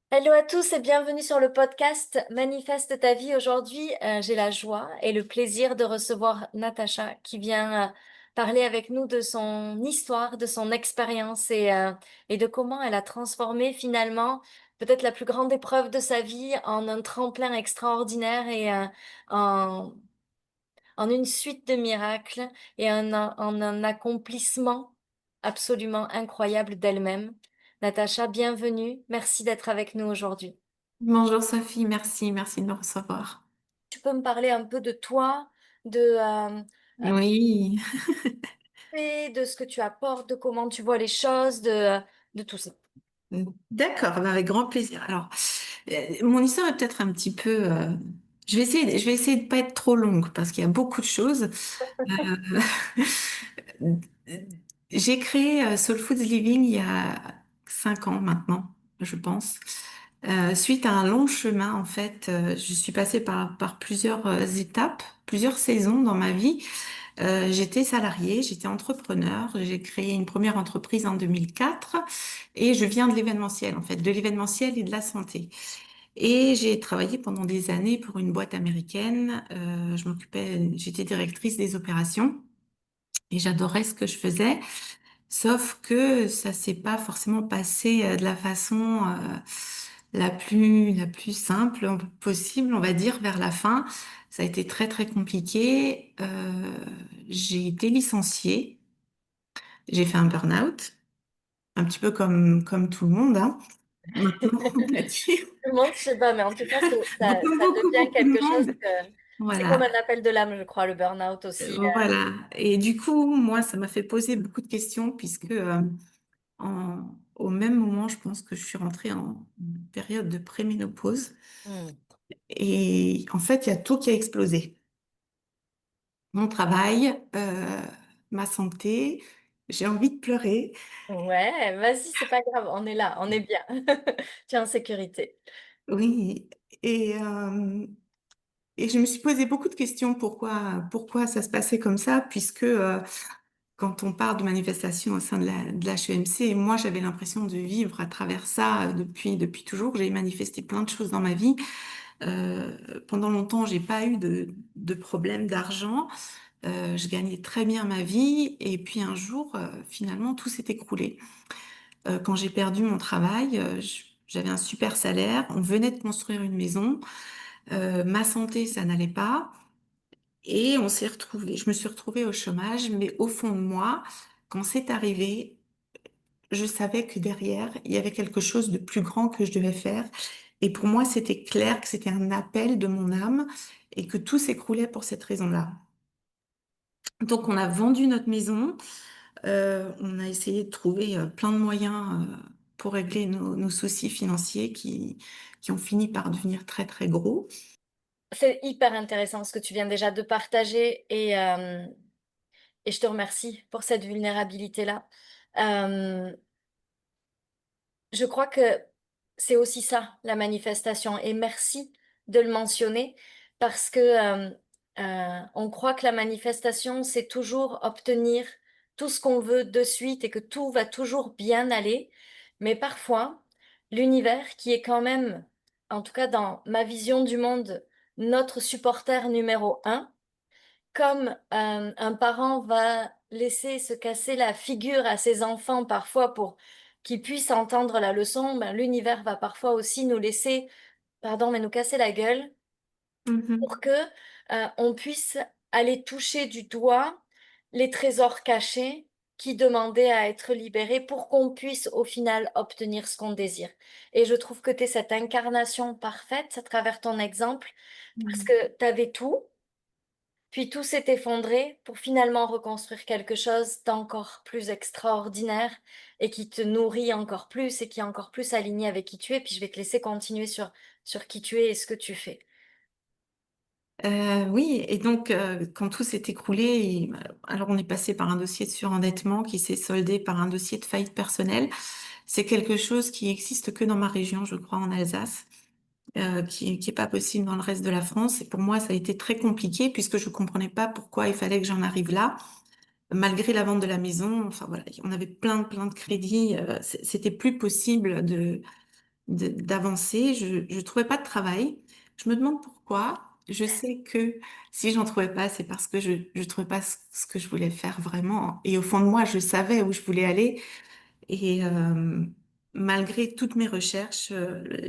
Hello à tous et bienvenue sur le podcast Manifeste ta vie. Aujourd'hui, j'ai la joie et le plaisir de recevoir Natacha qui vient parler avec nous de son histoire, de son expérience et de comment elle a transformé finalement peut-être la plus grande épreuve de sa vie en un tremplin extraordinaire en, en une suite de miracles et en un accomplissement absolument incroyable d'elle-même. Natacha, bienvenue. Merci d'être avec nous aujourd'hui. Bonjour Sophie, merci de me recevoir. Tu peux me parler un peu de toi, de, Oui, de ce que tu apportes, de comment tu vois les choses, de tout ça. d'accord, ben avec grand plaisir. Alors, mon histoire est peut-être un petit peu. Je vais essayer de pas être trop longue parce qu'il y a beaucoup de choses. Euh, j'ai créé Soul Foods Living il y a 5 ans maintenant, je pense. Suite à un long chemin, en fait, je suis passée par plusieurs étapes, plusieurs saisons dans ma vie. J'étais salariée, j'étais entrepreneur, j'ai créé une première entreprise en 2004 et je viens de l'événementiel, en fait, de l'événementiel et de la santé. Et j'ai travaillé pendant des années pour une boîte américaine. J'étais directrice des opérations et j'adorais ce que je faisais. Sauf que ça s'est pas forcément passé de la façon la plus simple possible, on va dire, vers la fin. Ça a été très compliqué. J'ai été licenciée. J'ai fait un burn-out, un petit peu comme tout le monde, hein. Maintenant, on va dire. Tout le monde, je sais pas, mais en tout cas, Comme ça devient beaucoup de quelque chose monde. que... C'est comme Voilà. un appel de l'âme, je crois, le burn-out aussi. Voilà. Et du coup, moi, ça m'a fait poser beaucoup de questions puisque au même moment, je pense que je suis rentrée en période de préménopause. Hmm. Et en fait, il y a tout qui a explosé. Mon travail, ma santé, j'ai envie de pleurer. Ouais, vas-y, c'est pas grave, on est là, on est bien. Tu es en sécurité. Oui. Et, euh, et je me suis posé beaucoup de questions pourquoi ça se passait comme ça, puisque quand on parle de manifestation au sein de l'HEMC, moi j'avais l'impression de vivre à travers ça depuis toujours. J'ai manifesté plein de choses dans ma vie. Pendant longtemps, j'ai pas eu de problème d'argent. Je gagnais très bien ma vie et puis un jour, finalement, tout s'est écroulé. Quand j'ai perdu mon travail, j'avais un super salaire, on venait de construire une maison, ma santé, ça n'allait pas et on s'est retrouvé. Je me suis retrouvée au chômage, mais au fond de moi, quand c'est arrivé, je savais que derrière, il y avait quelque chose de plus grand que je devais faire. Et pour moi, c'était clair que c'était un appel de mon âme et que tout s'écroulait pour cette raison-là. Donc, on a vendu notre maison. On a essayé de trouver plein de moyens pour régler nos soucis financiers qui ont fini par devenir très gros. C'est hyper intéressant ce que tu viens déjà de partager et je te remercie pour cette vulnérabilité-là. Euh, Je crois que c'est aussi ça, la manifestation. Et merci de le mentionner parce que on croit que la manifestation, c'est toujours obtenir tout ce qu'on veut de suite et que tout va toujours bien aller. Mais parfois, l'univers, qui est quand même, en tout cas dans ma vision du monde, notre supporter numéro un, comme un parent va laisser se casser la figure à ses enfants parfois pour qu'ils puissent entendre la leçon, ben, l'univers va parfois aussi nous laisser, pardon, mais nous casser la gueule pour Mhm. que on puisse aller toucher du doigt les trésors cachés qui demandaient à être libérés pour qu'on puisse au final obtenir ce qu'on désire. Et je trouve que tu es cette incarnation parfaite à travers ton exemple parce que tu avais tout. Puis tout s'est effondré pour finalement reconstruire quelque chose d'encore plus extraordinaire et qui te nourrit encore plus et qui est encore plus aligné avec qui tu es. Puis je vais te laisser continuer sur qui tu es et ce que tu fais. Oui, et donc quand tout s'est écroulé, alors on est passé par un dossier de surendettement qui s'est soldé par un dossier de faillite personnelle. C'est quelque chose qui existe que dans ma région, je crois, en Alsace, qui est pas possible dans le reste de la France. Et pour moi, ça a été très compliqué puisque je comprenais pas pourquoi il fallait que j'en arrive là. Malgré la vente de la maison, enfin voilà, on avait plein de crédits, c'était plus possible d'avancer. Je trouvais pas de travail. Je me demande pourquoi. Je sais que si j'en trouvais pas, c'est parce que je trouvais pas ce que je voulais faire vraiment. Et au fond de moi, je savais où je voulais aller. Et malgré toutes mes recherches,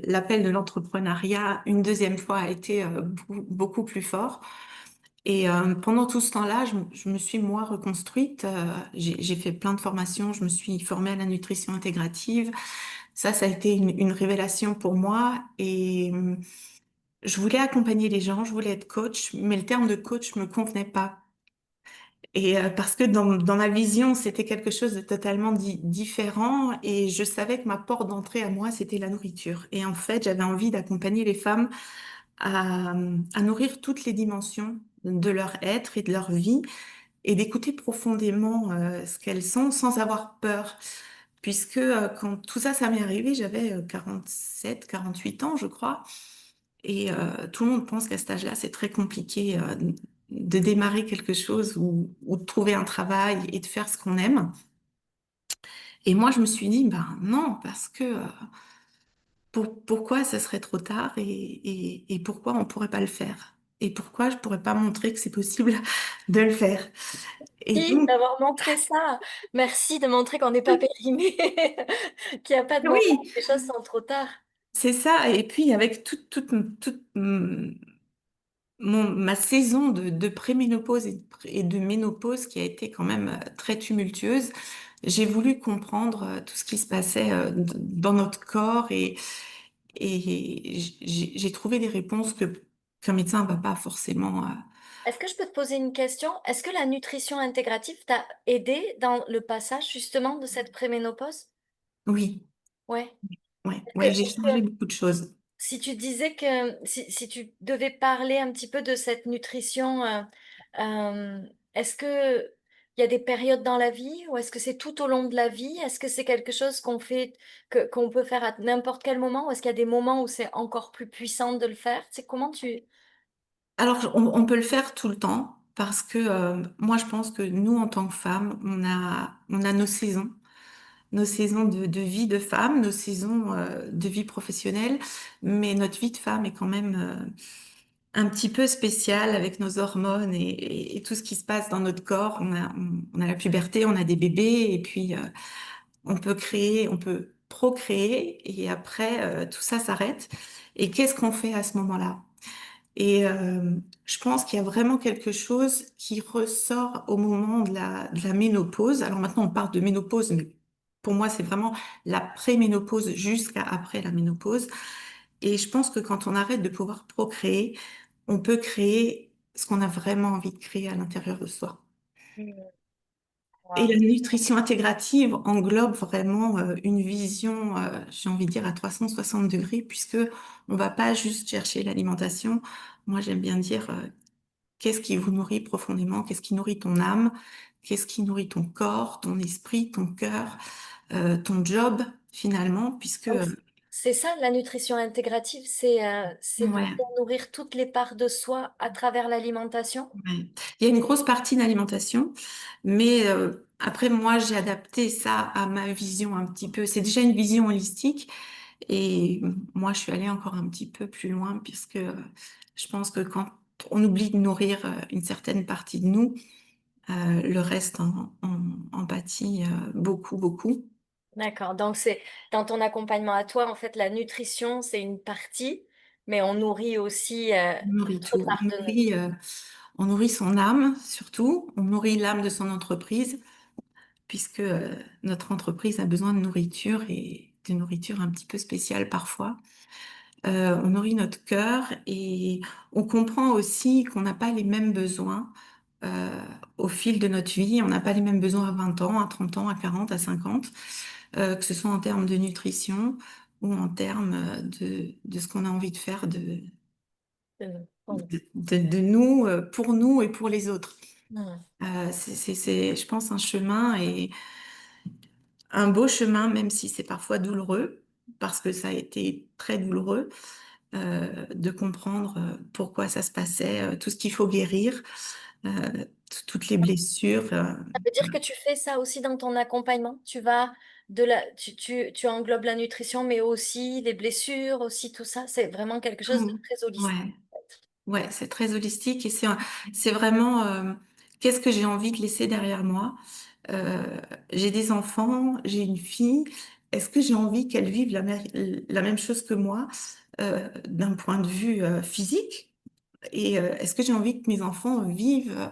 l'appel de l'entrepreneuriat, une deuxième fois, a été beaucoup plus fort. Et pendant tout ce temps-là, je me suis moi reconstruite. J'ai fait plein de formations. Je me suis formée à la nutrition intégrative. Ça a été une révélation pour moi. Et je voulais accompagner les gens, je voulais être coach, mais le terme de coach me convenait pas. Et parce que dans ma vision, c'était quelque chose de totalement différent. Et je savais que ma porte d'entrée à moi, c'était la nourriture. Et en fait, j'avais envie d'accompagner les femmes à nourrir toutes les dimensions de leur être et de leur vie et d'écouter profondément ce qu'elles sont sans avoir peur. Puisque quand tout ça, ça m'est arrivé, j'avais 47, 48 ans, je crois. Et tout le monde pense qu'à cet âge-là, c'est très compliqué de démarrer quelque chose ou de trouver un travail et de faire ce qu'on aime. Et moi, je me suis dit, ben non, parce que pourquoi ça serait trop tard et pourquoi on pourrait pas le faire? Et pourquoi je pourrais pas montrer que c'est possible de le faire? Et Merci donc, d'avoir montré ça. Merci de montrer qu'on n'est pas périmé, qu'il n'y a pas de moment où oui, les choses sont trop tard. c'est ça. Et puis, avec toute ma saison de préménopause et de ménopause qui a été quand même très tumultueuse, j'ai voulu comprendre tout ce qui se passait dans notre corps et j'ai trouvé des réponses qu'un médecin va pas forcément. Est-ce que je peux te poser une question? Est-ce que la nutrition intégrative t'a aidé dans le passage justement de cette préménopause? Oui, Ouais. ouais, Est-ce que, ouais, j'ai est-ce changé que beaucoup de choses. si tu disais que si tu devais parler un petit peu de cette nutrition, euh, est-ce que il y a des périodes dans la vie ou est-ce que c'est tout au long de la vie? Est-ce que c'est quelque chose qu'on fait, qu'on peut faire à n'importe quel moment ou est-ce qu'il y a des moments où c'est encore plus puissant de le faire? C'est comment tu... Alors, on peut le faire tout le temps parce que moi, je pense que nous, en tant que femmes, on a nos saisons de vie de femme, nos saisons de vie professionnelle, mais notre vie de femme est quand même un petit peu spéciale avec nos hormones et tout ce qui se passe dans notre corps. On a la puberté, on a des bébés et puis on peut créer, on peut procréer et après tout ça s'arrête. Et qu'est-ce qu'on fait à ce moment-là? Et je pense qu'il y a vraiment quelque chose qui ressort au moment de la ménopause. Alors maintenant, on parle de ménopause, mais pour moi, c'est vraiment la préménopause jusqu'à après la ménopause. Et je pense que quand on arrête de pouvoir procréer, on peut créer ce qu'on a vraiment envie de créer à l'intérieur de soi. Et la Wow. nutrition intégrative englobe vraiment une vision, j'ai envie de dire, à 360 degrés, puisque on va pas juste chercher l'alimentation. Moi, j'aime bien dire qu'est-ce qui vous nourrit profondément? Qu'est-ce qui nourrit ton âme? Qu'est-ce qui nourrit ton corps, ton esprit, ton cœur, ton job finalement? Puisque Donc, c'est ça, la nutrition intégrative, c'est venir ouais, nourrir toutes les parts de soi à travers l'alimentation. ouais. Il y a une grosse partie d'alimentation, mais après moi j'ai adapté ça à ma vision un petit peu. C'est déjà une vision holistique et moi je suis allée encore un petit peu plus loin puisque je pense que quand on oublie de nourrir une certaine partie de nous, le reste en pâtit beaucoup. D'accord. Donc, c'est dans ton accompagnement à toi, en fait, la nutrition, c'est une partie, mais on nourrit aussi On nourrit d'autres tout. parts de nous. On nourrit son âme, surtout. On nourrit l'âme de son entreprise, puisque notre entreprise a besoin de nourriture et de nourriture un petit peu spéciale parfois. On nourrit notre cœur et on comprend aussi qu'on n'a pas les mêmes besoins euh, au fil de notre vie. On n'a pas les mêmes besoins à 20 ans, à 30 ans, à 40, à 50, que ce soit en termes de nutrition ou en termes de ce qu'on a envie de faire De nous. Pour nous. de nous, pour nous et pour les autres. Hmm. Je pense, un chemin et un beau chemin, même si c'est parfois douloureux, parce que ça a été très douloureux, de comprendre pourquoi ça se passait, tout ce qu'il faut guérir, toutes les blessures. Ça veut dire que tu fais ça aussi dans ton accompagnement. Tu vas tu englobes la nutrition, mais aussi les blessures, aussi tout ça. C'est vraiment quelque chose de Tout. très holistique. Ouais. Ouais, c'est très holistique et c'est vraiment qu'est-ce que j'ai envie de laisser derrière moi. Euh, j'ai des enfants, j'ai une fille. Est-ce que j'ai envie qu'elle vive la même chose que moi d'un point de vue physique? Et est-ce que j'ai envie que mes enfants vivent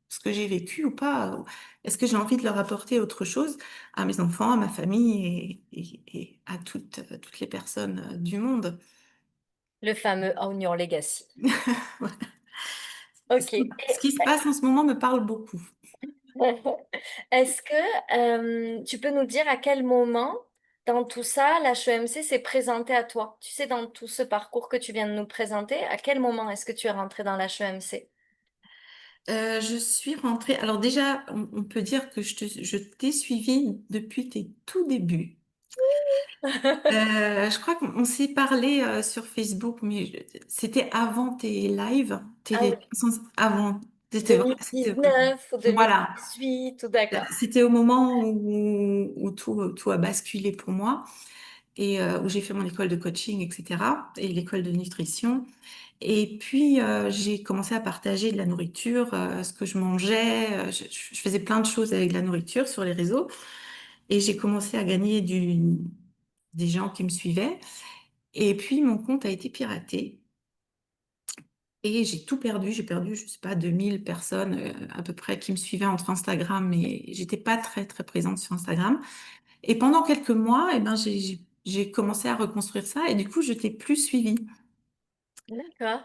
ce que j'ai vécu ou pas? Est-ce que j'ai envie de leur apporter autre chose à mes enfants, à ma famille et à toutes les personnes du monde? Le fameux Own Your Legacy. Ok. Ce qui se passe en ce moment me parle beaucoup. Est-ce que tu peux nous dire à quel moment dans tout ça, l'HEMC s'est présenté à toi? Tu sais, dans tout ce parcours que tu viens de nous présenter, à quel moment est-ce que tu es rentré dans l'HEMC? Je suis rentrée. Alors déjà, on peut dire que je t'ai suivi depuis tes tout débuts. Je crois qu'on s'est parlé sur Facebook, mais c'était avant tes lives, Ah oui, avant. C'était 2019 ou voilà. 2018 ou d'accord. C'était au moment où tout a basculé pour moi et où j'ai fait mon école de coaching, etc. et l'école de nutrition. Et puis, j'ai commencé à partager de la nourriture, ce que je mangeais. Je faisais plein de choses avec de la nourriture sur les réseaux. Et j'ai commencé à gagner des gens qui me suivaient. Et puis, mon compte a été piraté. Et j'ai tout perdu. J'ai perdu, je sais pas, 2000 personnes à peu près qui me suivaient entre Instagram. Mais j'étais pas très, très présente sur Instagram. Et pendant quelques mois, eh ben, j'ai commencé à reconstruire ça. Et du coup, je t'ai plus suivi. D'accord.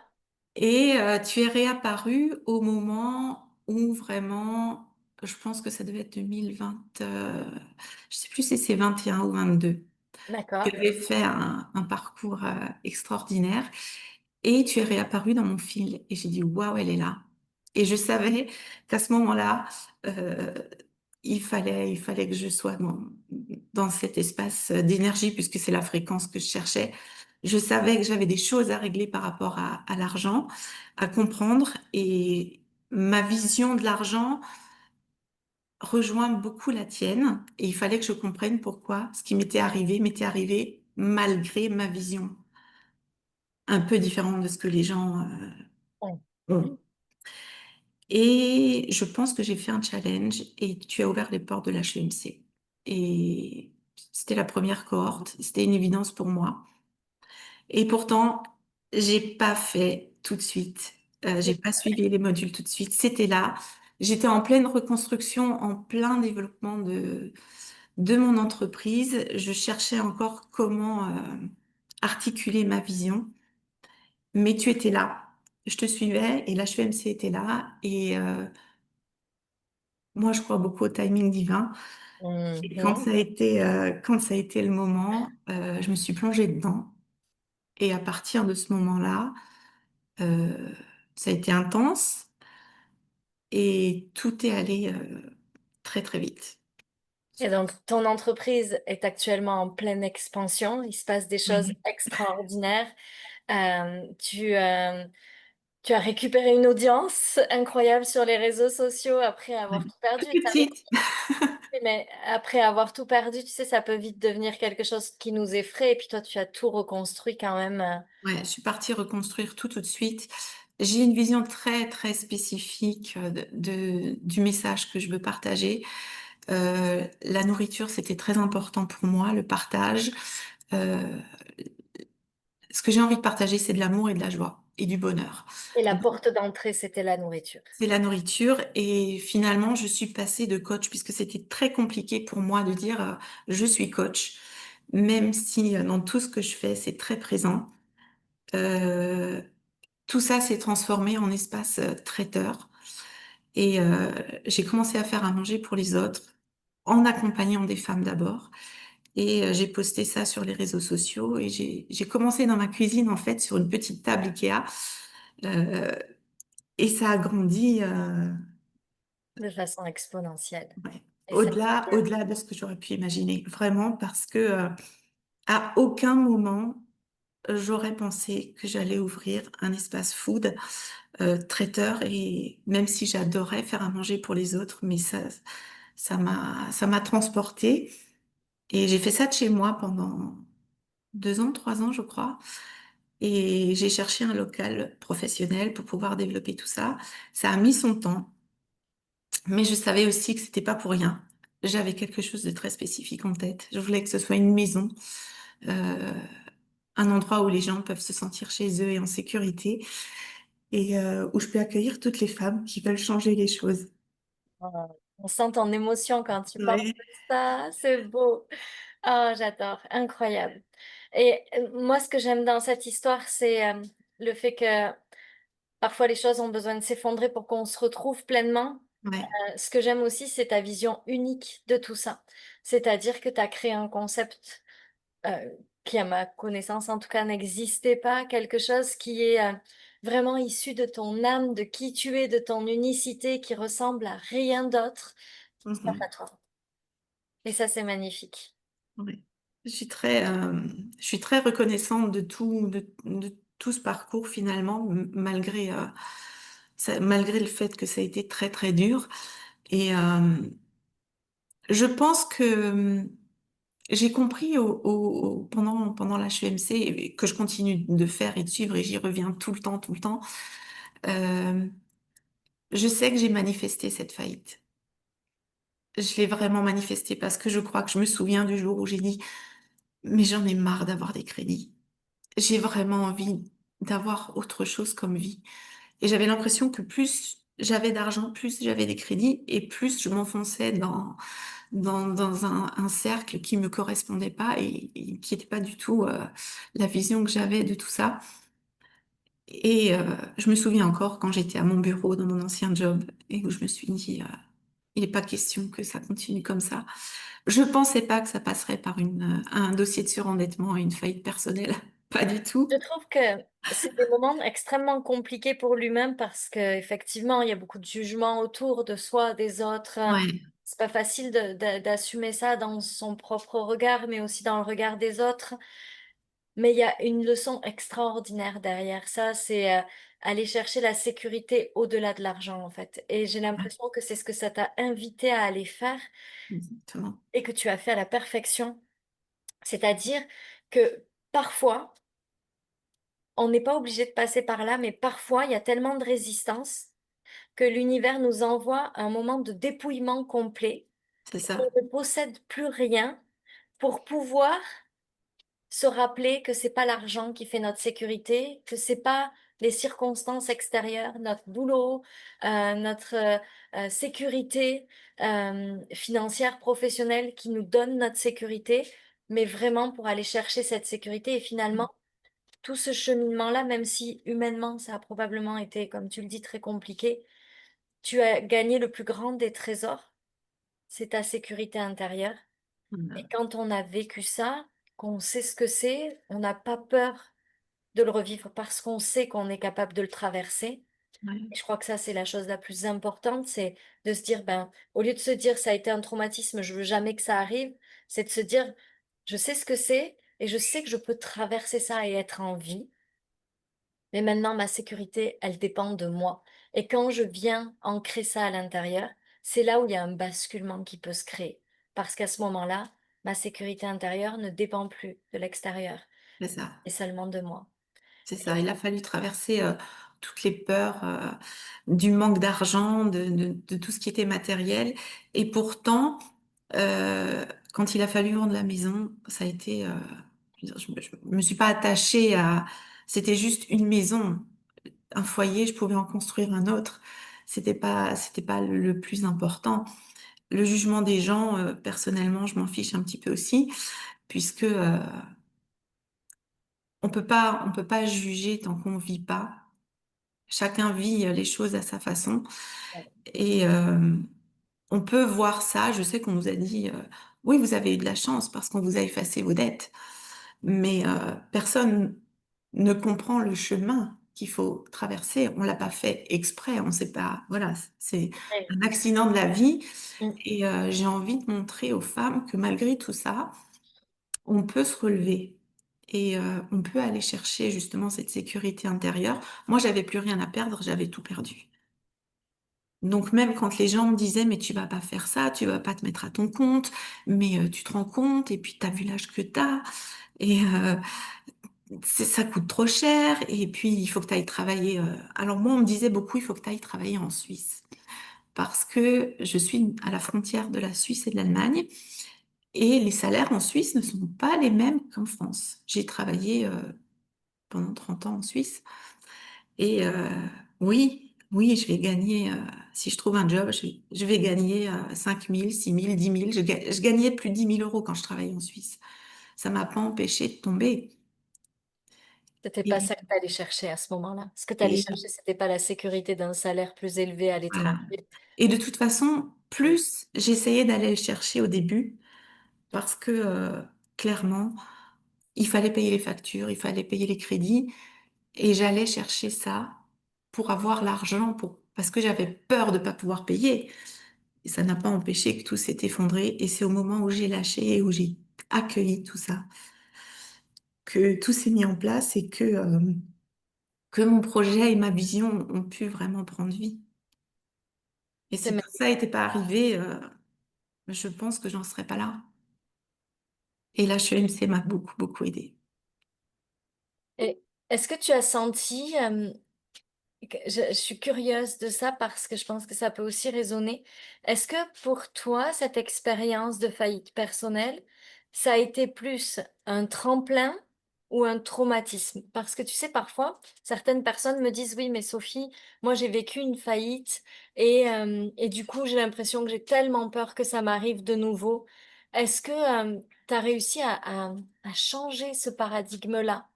Et tu es réapparu au moment où vraiment, je pense que ça devait être 2020, je sais plus si c'est 21 ou 22. Tu D'accord. avais fait un parcours extraordinaire et tu es réapparu dans mon fil et j'ai dit waouh, elle est là. Et je savais qu'à ce moment-là, euh, il fallait que je sois dans cet espace d'énergie puisque c'est la fréquence que je cherchais. Je savais que j'avais des choses à régler par rapport à l'argent, à comprendre et ma vision de l'argent rejoint beaucoup la tienne et il fallait que je comprenne pourquoi ce qui m'était arrivé malgré ma vision un peu différente de ce que les gens ont. Et je pense que j'ai fait un challenge et tu as ouvert les portes de l'HEMC. Et c'était la première cohorte, c'était une évidence pour moi. Et pourtant, j'ai pas fait tout de suite. J'ai pas suivi les modules tout de suite. C'était là. J'étais en pleine reconstruction, en plein développement de mon entreprise. Je cherchais encore comment articuler ma vision. Mais tu étais là. Je te suivais et l'HEMC était là. Et moi, je crois beaucoup au timing divin. Et Mhm. quand ça a été le moment, je me suis plongée dedans. Et à partir de ce moment-là, euh, ça a été intense et tout est allé très très vite. Et donc, ton entreprise est actuellement en pleine expansion. Il se passe des choses Oui. extraordinaires. Tu, tu as récupéré une audience incroyable sur les réseaux sociaux après avoir Oui. tout perdu. Toute petite. Mais après avoir tout perdu, tu sais, ça peut vite devenir quelque chose qui nous effraie. Et puis toi, tu as tout reconstruit quand même. Ouais, je suis partie reconstruire tout de suite. J'ai une vision très très spécifique du message que je veux partager. La nourriture, c'était très important pour moi, le partage. Euh, Ce que j'ai envie de partager, c'est de l'amour et de la joie et du bonheur. Et la Donc, porte d'entrée, c'était la nourriture. c'est la nourriture et finalement, je suis passée de coach puisque c'était très compliqué pour moi de dire je suis coach, même si dans tout ce que je fais, c'est très présent. Euh, Tout ça s'est transformé en espace traiteur et j'ai commencé à faire à manger pour les autres en accompagnant des femmes d'abord. Et j'ai posté ça sur les réseaux sociaux et j'ai commencé dans ma cuisine en fait sur une petite table Ikea. Euh, et ça a grandi De façon exponentielle. ouais, Et c'est très bien. au-delà de ce que j'aurais pu imaginer, vraiment parce que à aucun moment j'aurais pensé que j'allais ouvrir un espace food traiteur et même si j'adorais faire à manger pour les autres, mais ça m'a transportée Et j'ai fait ça de chez moi pendant 2 ans, 3 ans, je crois. Et j'ai cherché un local professionnel pour pouvoir développer tout ça. Ça a mis son temps, mais je savais aussi que c'était pas pour rien. J'avais quelque chose de très spécifique en tête. Je voulais que ce soit une maison, euh, un endroit où les gens peuvent se sentir chez eux et en sécurité, et où je peux accueillir toutes les femmes qui veulent changer les choses. On sent ton émotion quand tu parles Ouais, de ça, c'est beau. Oh, j'adore, incroyable. Et moi, ce que j'aime dans cette histoire, c'est le fait que parfois les choses ont besoin de s'effondrer pour qu'on se retrouve pleinement. ouais, Ce que j'aime aussi, c'est ta vision unique de tout ça. C'est-à-dire que tu as créé un concept euh, qui, à ma connaissance en tout cas, n'existait pas, quelque chose qui est vraiment issu de ton âme, de qui tu es, de ton unicité, qui ressemble à rien d'autre, sauf mhm, à toi. Et ça, c'est magnifique. ouais. Je suis très reconnaissante de tout ce parcours finalement, malgré, malgré le fait que ça a été très très dur. Et je pense que j'ai compris pendant l'HEMC, et que je continue de faire et de suivre, et j'y reviens tout le temps, tout le temps. euh, je sais que j'ai manifesté cette faillite. Je l'ai vraiment manifestée parce que je crois que je me souviens du jour où j'ai dit, mais j'en ai marre d'avoir des crédits. J'ai vraiment envie d'avoir autre chose comme vie. Et j'avais l'impression que plus j'avais d'argent, plus j'avais des crédits, et plus je m'enfonçais dans un cercle qui me correspondait pas, et qui n'était pas du tout la vision que j'avais de tout ça. Et je me souviens encore quand j'étais à mon bureau dans mon ancien job, et où je me suis dit, il n'est pas question que ça continue comme ça. Je pensais pas que ça passerait par un dossier de surendettement et une faillite personnelle. Pas du tout. Je trouve que c'est des moments extrêmement compliqués pour lui-même parce qu'effectivement, il y a beaucoup de jugements autour de soi, des autres. Ouais. C'est pas facile d'assumer ça dans son propre regard, mais aussi dans le regard des autres. Mais il y a une leçon extraordinaire derrière ça, c'est aller chercher la sécurité au-delà de l'argent, en fait. Et j'ai l'impression que c'est ce que ça t'a invité à aller faire Exactement. et que tu as fait à la perfection. C'est-à-dire que parfois, on n'est pas obligé de passer par là, mais parfois, il y a tellement de résistance que l'univers nous envoie un moment de dépouillement complet. C'est On ça. ne possède plus rien pour pouvoir se rappeler que c'est pas l'argent qui fait notre sécurité, que c'est pas les circonstances extérieures, notre boulot, notre sécurité financière, professionnelle qui nous donne notre sécurité, mais vraiment pour aller chercher cette sécurité. Et finalement, tout ce cheminement-là, même si humainement ça a probablement été, comme tu le dis, très compliqué, tu as gagné le plus grand des trésors, c'est ta sécurité intérieure. Et Voilà. quand on a vécu ça, qu'on sait ce que c'est, on n'a pas peur de le revivre parce qu'on sait qu'on est capable de le traverser. Ouais. Et je crois que ça, c'est la chose la plus importante, c'est de se dire, ben, au lieu de se dire, ça a été un traumatisme, je veux jamais que ça arrive, c'est de se dire, je sais ce que c'est et je sais que je peux traverser ça et être en vie. Mais maintenant, ma sécurité, elle dépend de moi. Et quand je viens ancrer ça à l'intérieur, c'est là où il y a un basculement qui peut se créer. Parce qu'à ce moment-là, ma sécurité intérieure ne dépend plus de l'extérieur, C'est ça. et seulement de moi. C'est ça. Il a fallu traverser toutes les peurs du manque d'argent, de tout ce qui était matériel. Et pourtant, quand il a fallu vendre la maison, ça a été. Je veux dire, je me suis pas attachée à. C'était juste une maison, un foyer. Je pouvais en construire un autre. C'était pas le plus important. Le jugement des gens, personnellement, je m'en fiche un petit peu aussi, puisque on peut pas juger tant qu'on vit pas. Chacun vit les choses à sa façon, et on peut voir ça. Je sais qu'on nous a dit, oui, vous avez eu de la chance parce qu'on vous a effacé vos dettes, mais personne ne comprend le chemin qu'il faut traverser. On l'a pas fait exprès, on sait pas. Voilà, c'est Ouais. un accident de la vie, Mm. et j'ai envie de montrer aux femmes que malgré tout ça, on peut se relever. Et on peut aller chercher justement cette sécurité intérieure. Moi, j'avais plus rien à perdre, j'avais tout perdu. Donc même quand les gens me disaient, mais tu vas pas faire ça, tu vas pas te mettre à ton compte, mais tu te rends compte, et puis t'as vu l'âge que t'as, et ça coûte trop cher, et puis il faut que tu ailles travailler. Alors moi, on me disait beaucoup, il faut que tu ailles travailler en Suisse, parce que je suis à la frontière de la Suisse et de l'Allemagne, et les salaires en Suisse ne sont pas les mêmes qu'en France. J'ai travaillé pendant 30 ans en Suisse, et oui, oui, je vais gagner, si je trouve un job, je vais gagner 5 000, 6 000, 10 000. Je gagnais plus de 10 000 euros quand je travaillais en Suisse. Ça m'a pas empêché de tomber. C'était pas Et, ça que tu allais chercher à ce moment-là. Ce que tu allais et chercher, c'était pas la sécurité d'un salaire plus élevé à voilà. l'étranger. Et de toute façon, plus j'essayais d'aller le chercher au début, parce que clairement, il fallait payer les factures, il fallait payer les crédits, et j'allais chercher ça pour avoir l'argent, parce que j'avais peur de pas pouvoir payer. Et ça n'a pas empêché que tout s'est effondré, et c'est au moment où j'ai lâché et où j'ai accueilli tout ça, que tout s'est mis en place et que mon projet et ma vision ont pu vraiment prendre vie. Et C'est si tout ça n'était pas arrivé, je pense que j'en serais pas là. Et l'HEMC m'a beaucoup, beaucoup aidée. Et est-ce que tu as senti, je suis curieuse de ça parce que je pense que ça peut aussi résonner. Est-ce que pour toi, cette expérience de faillite personnelle, ça a été plus un tremplin ou un traumatisme? Parce que tu sais, parfois, certaines personnes me disent, oui, mais Sophie, moi j'ai vécu une faillite et du coup, j'ai l'impression que j'ai tellement peur que ça m'arrive de nouveau. Est-ce que tu as réussi à changer ce paradigme-là?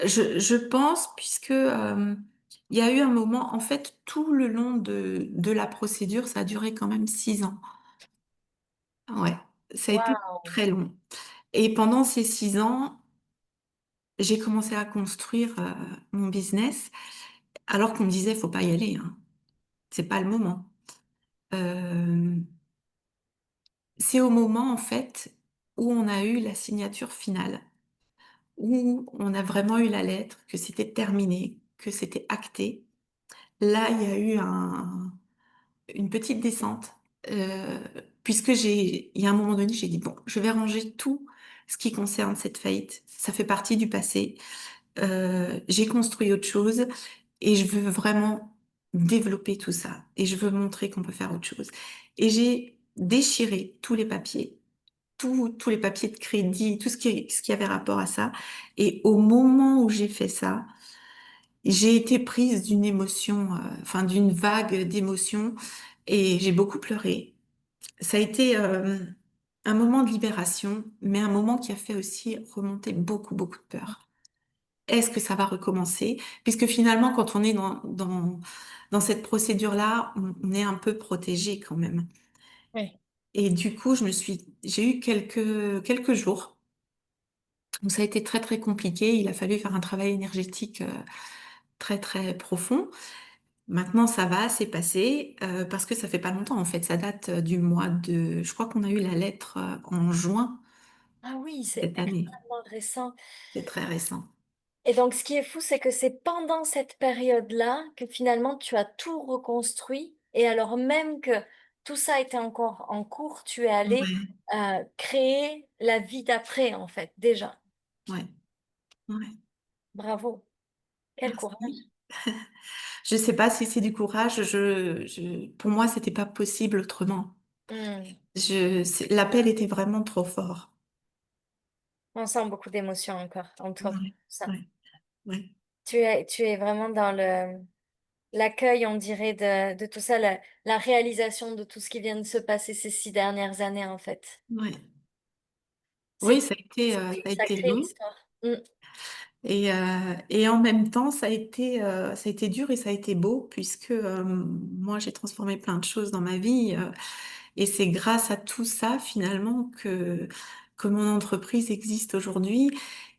Je pense, puisque il y a eu un moment, en fait, tout le long de la procédure, ça a duré quand même 6 ans. Ouais, ça a été Waouh! très long. Et pendant ces 6 ans, j'ai commencé à construire mon business, alors qu'on me disait, faut pas y aller, hein. C'est pas le moment. Euh, c'est au moment, en fait, où on a eu la signature finale, où on a vraiment eu la lettre, que c'était terminé, que c'était acté. Là, il y a eu une petite descente, euh, puisque il y a un moment donné, j'ai dit, bon, je vais ranger tout ce qui concerne cette faillite. Ça fait partie du passé. J'ai construit autre chose et je veux vraiment développer tout ça. Et je veux montrer qu'on peut faire autre chose. Et j'ai déchiré tous les papiers, tous les papiers de crédit, ce qui avait rapport à ça. Et au moment où j'ai fait ça, j'ai été prise d'une émotion, enfin d'une vague d'émotions, et j'ai beaucoup pleuré. Ça a été un moment de libération, mais un moment qui a fait aussi remonter beaucoup, beaucoup de peur. Est-ce que ça va recommencer? Puisque finalement, quand on est dans cette procédure-là, on est un peu protégé quand même. Oui. Et du coup, j'ai eu quelques jours où ça a été très, très compliqué. Il a fallu faire un travail énergétique très, très profond. Maintenant, ça va, c'est passé, parce que ça fait pas longtemps en fait. Ça date du mois de, je crois qu'on a eu la lettre en juin Ah oui, c'est cette année. extrêmement récent. C'est très récent. Et donc, ce qui est fou, c'est que c'est pendant cette période-là que finalement tu as tout reconstruit. Et alors même que tout ça était encore en cours, tu es allé Ouais, créer la vie d'après, en fait, déjà. ouais, ouais. Bravo. Quel courage. Merci. Je sais pas si c'est du courage. Pour moi, c'était pas possible autrement. Hmm. L'appel était vraiment trop fort. On sent beaucoup d'émotions encore en toi pour Ouais, ça. ouais, ouais, Tu es vraiment dans l'accueil, on dirait, de tout ça, la réalisation de tout ce qui vient de se passer ces 6 dernières années, en fait. ouais. Oui, C'est c'est une ça a été sacrée long. histoire. Hmm. Et en même temps, ça a été dur et ça a été beau, puisque moi, j'ai transformé plein de choses dans ma vie. Et c'est grâce à tout ça, finalement, que mon entreprise existe aujourd'hui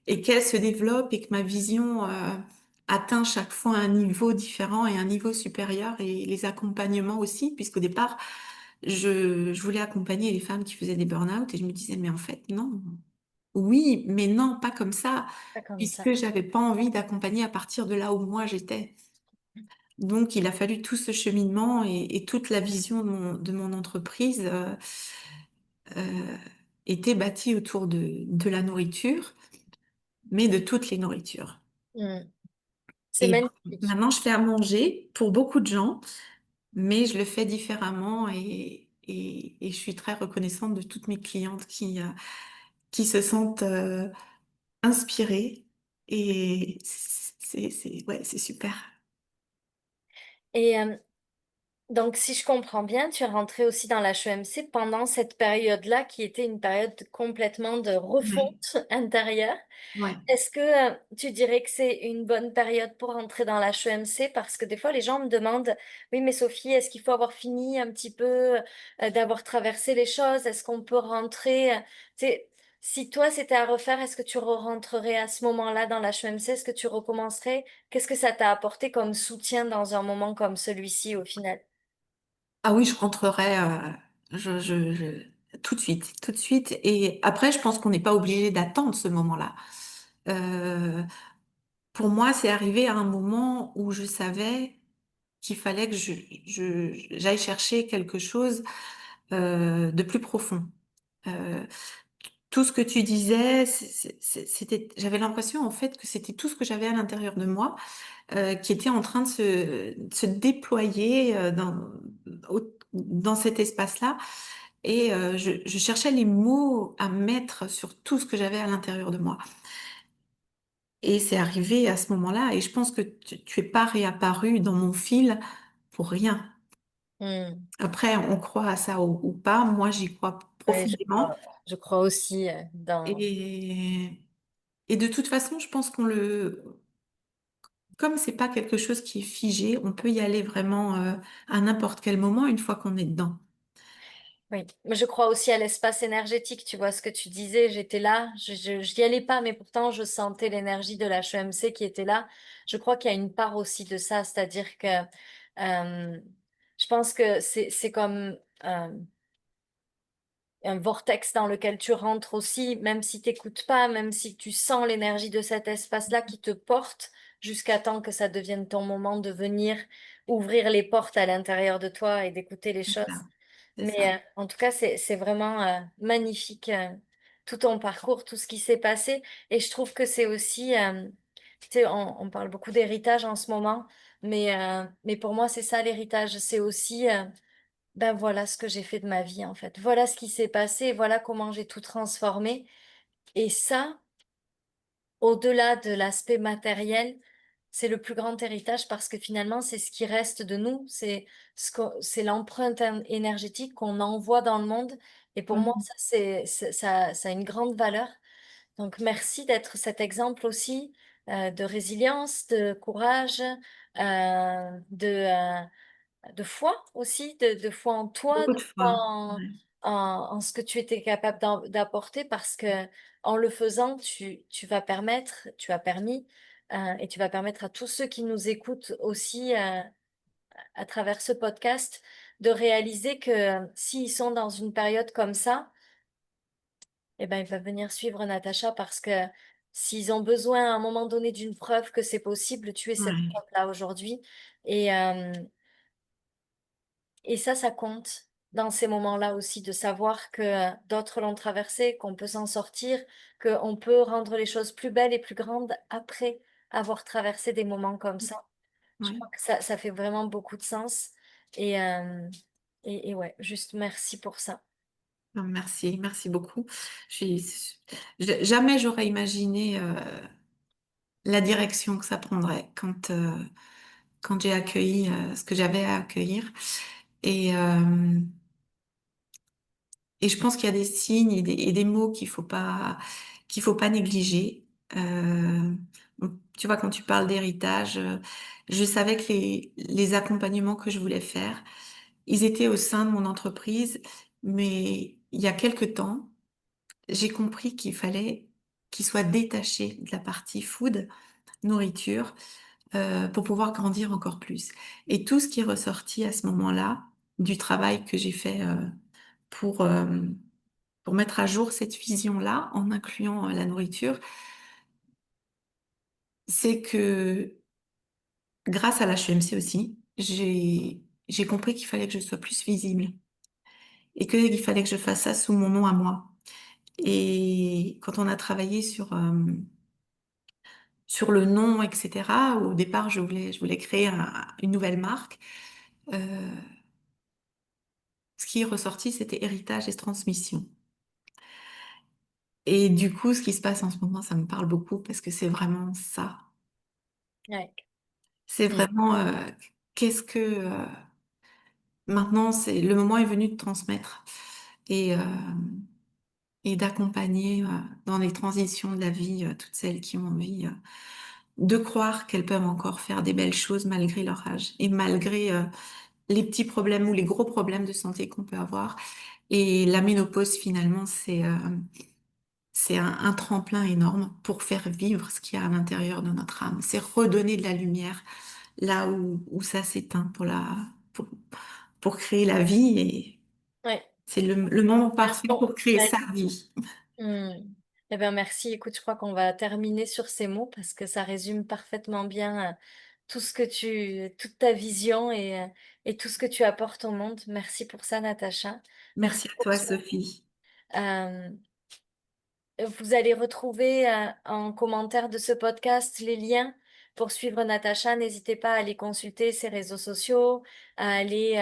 et qu'elle se développe et que ma vision atteint chaque fois un niveau différent et un niveau supérieur, et les accompagnements aussi, puisqu'au départ, je voulais accompagner les femmes qui faisaient des burn-out, et je me disais, mais en fait, non. Oui, mais non, pas comme ça, Pas comme ça. puisque j'avais pas envie d'accompagner à partir de là où moi j'étais. Donc, il a fallu tout ce cheminement et toute la vision de mon entreprise euh, était bâtie autour de la nourriture, mais de toutes les nourritures. Mm. C'est Et magnifique. maintenant, je fais à manger pour beaucoup de gens, mais je le fais différemment et je suis très reconnaissante de toutes mes clientes qui se sentent inspirées et ouais, c'est super. Et donc, si je comprends bien, tu es rentrée aussi dans l'HEMC pendant cette période-là qui était une période complètement de Ouais, refonte intérieure. ouais. Est-ce que tu dirais que c'est une bonne période pour entrer dans la l'HEMC? Parce que des fois, les gens me demandent, oui, mais Sophie, est-ce qu'il faut avoir fini un petit peu d'avoir traversé les choses? Est-ce qu'on peut rentrer? Tu sais, si toi, c'était à refaire, est-ce que tu rentrerais à ce moment-là dans la l'HEMC? Est-ce que tu recommencerais? Qu'est-ce que ça t'a apporté comme soutien dans un moment comme celui-ci au final? Ah oui, je rentrerai tout de suite, tout de suite. Et après, je pense qu'on n'est pas obligé d'attendre ce moment-là. Euh, pour moi, c'est arrivé à un moment où je savais qu'il fallait que j'aille chercher quelque chose de plus profond. Euh, tout ce que tu disais, j'avais l'impression en fait que c'était tout ce que j'avais à l'intérieur de moi qui était en train de se déployer dans cet espace-là. Et je cherchais les mots à mettre sur tout ce que j'avais à l'intérieur de moi. Et c'est arrivé à ce moment-là. Et je pense que tu es pas réapparu dans mon fil pour rien. Hmm. Après, on croit à ça ou pas. Moi, j'y crois Ouais, profondément. je crois aussi dans... Et, et de toute façon, je pense comme c'est pas quelque chose qui est figé, on peut y aller vraiment à n'importe quel moment une fois qu'on est dedans. Oui, mais je crois aussi à l'espace énergétique, tu vois ce que tu disais, j'étais là, j'y allais pas, mais pourtant je sentais l'énergie de la HEMC qui était là. Je crois qu'il y a une part aussi de ça, c'est-à-dire que je pense que c'est comme un vortex dans lequel tu rentres aussi, même si t'écoutes pas, même si tu sens l'énergie de cet espace-là qui te porte jusqu'à temps que ça devienne ton moment de venir ouvrir les portes à l'intérieur de toi et d'écouter les C'est ça. choses. C'est ça. Mais en tout cas, c'est vraiment magnifique tout ton parcours, tout ce qui s'est passé. Et je trouve que c'est aussi, tu sais, on parle beaucoup d'héritage en ce moment, mais pour moi, c'est ça l'héritage. C'est aussi, ben voilà ce que j'ai fait de ma vie en fait. Voilà ce qui s'est passé, voilà comment j'ai tout transformé. Et ça, au-delà de l'aspect matériel, c'est le plus grand héritage parce que finalement, c'est ce qui reste de nous, c'est l'empreinte énergétique qu'on envoie dans le monde. Et pour moi, Mhm. ça, ça a une grande valeur. Donc, merci d'être cet exemple aussi de résilience, de courage, de foi aussi, de foi en toi, Beaucoup de de foi fois. Ouais. en ce que tu étais capable d'apporter parce que en le faisant, tu vas permettre, tu as permis et tu vas permettre à tous ceux qui nous écoutent aussi à travers ce podcast de réaliser que s'ils sont dans une période comme ça, eh ben, ils peuvent venir suivre Natacha parce que s'ils ont besoin à un moment donné d'une preuve que c'est possible, tu es cette Ouais. preuve-là aujourd'hui. Et, Et ça compte dans ces moments-là aussi, de savoir que d'autres l'ont traversé, qu'on peut s'en sortir, qu'on peut rendre les choses plus belles et plus grandes après avoir traversé des moments comme ça. Je Ouais. crois que ça fait vraiment beaucoup de sens. Et, et ouais, juste merci pour ça. Non, merci, merci beaucoup. Je suis- Jamais j'aurais imaginé la direction que ça prendrait quand j'ai accueilli ce que j'avais à accueillir. Et, euh, et je pense qu'il y a des signes et des mots qu'il faut pas négliger. Donc, tu vois, quand tu parles d'héritage, je savais que les accompagnements que je voulais faire, ils étaient au sein de mon entreprise, mais il y a quelque temps, j'ai compris qu'il fallait qu'ils soient détachés de la partie food, nourriture, pour pouvoir grandir encore plus. Et tout ce qui est ressorti à ce moment-là, du travail que j'ai fait pour, euh, pour mettre à jour cette vision-là, en incluant la nourriture, c'est que grâce à l'HEMC aussi, j'ai compris qu'il fallait que je sois plus visible et qu'il fallait que je fasse ça sous mon nom à moi. Et quand on a travaillé sur le nom, etc., au départ, je voulais créer une nouvelle marque. Euh, Ce qui est ressorti, c'était héritage et transmission. Et du coup, ce qui se passe en ce moment, ça me parle beaucoup parce que c'est vraiment ça. Ouais. C'est Mm. vraiment qu'est-ce que maintenant, c'est le moment est venu de transmettre et et d'accompagner dans les transitions de la vie toutes celles qui ont envie de croire qu'elles peuvent encore faire des belles choses malgré leur âge et malgré les petits problèmes ou les gros problèmes de santé qu'on peut avoir. Et la ménopause, finalement, c'est un tremplin énorme pour faire vivre ce qu'il y a à l'intérieur de notre âme. C'est redonner de la lumière là où ça s'éteint pour créer la vie. Et Ouais. c'est le moment Merci. parfait pour créer Ouais. sa vie. Mm. Eh bien, merci. Écoute, je crois qu'on va terminer sur ces mots parce que ça résume parfaitement bien tout ce que toute ta vision et tout ce que tu apportes au monde. Merci pour ça, Natacha. Merci Merci à pour toi, toi. Sophie. Euh, Vous allez retrouver en commentaire de ce podcast les liens pour suivre Natacha. N'hésitez pas à aller consulter ses réseaux sociaux, à aller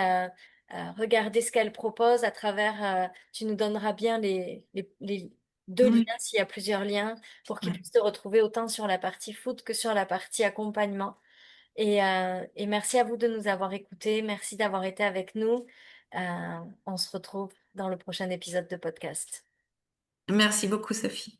regarder ce qu'elle propose à travers. Tu nous donneras bien les deux liens, Oui, s'il y a plusieurs liens, pour qu'ils ouais. puissent te retrouver autant sur la partie foot que sur la partie accompagnement. Et merci à vous de nous avoir écoutés. Merci d'avoir été avec nous. On se retrouve dans le prochain épisode de podcast. Merci beaucoup, Sophie.